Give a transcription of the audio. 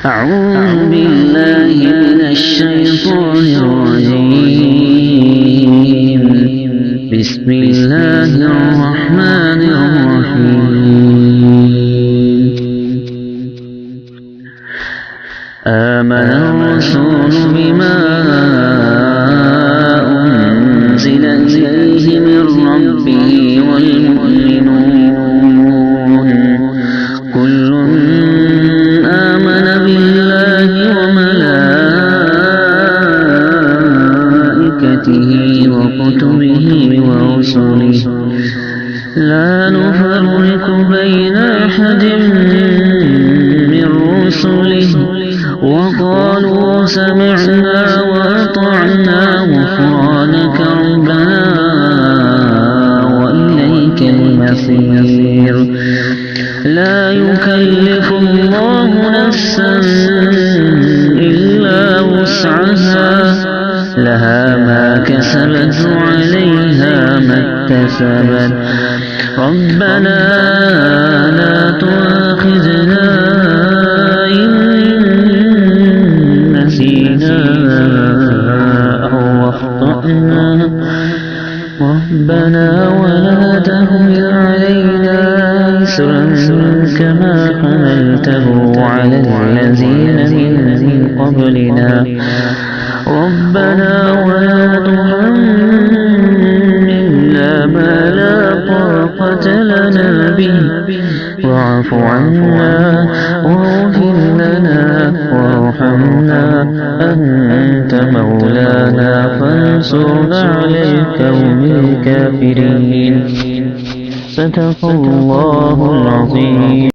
أعوذ بالله من الشيطان الرجيم. بسم الله الرحمن الرحيم. آمن الرسول بما أنزل إليه من ربه والمؤمنون كل آمن بالله وملائكته وكتبه ورسله لا نفرق بين أحد من رسله وقالوا سمعنا وأطعنا غفرانك ربنا وإليك المصير. لا يكلف الله نفسا إلا وسعها لها ما كسبت وعليها ما اكتسبت. ربنا لا تؤاخذنا إن نسينا أو أخطأنا ربنا ولا تحمل علينا إصرا كما حملته على الذين من قبلنا ربنا ولا تحملنا ما لا طاقة لنا به واعف عنا واغفر لنا وارحمنا أنت مولانا فانصرنا على القوم الكافرين. صدق الله العظيم.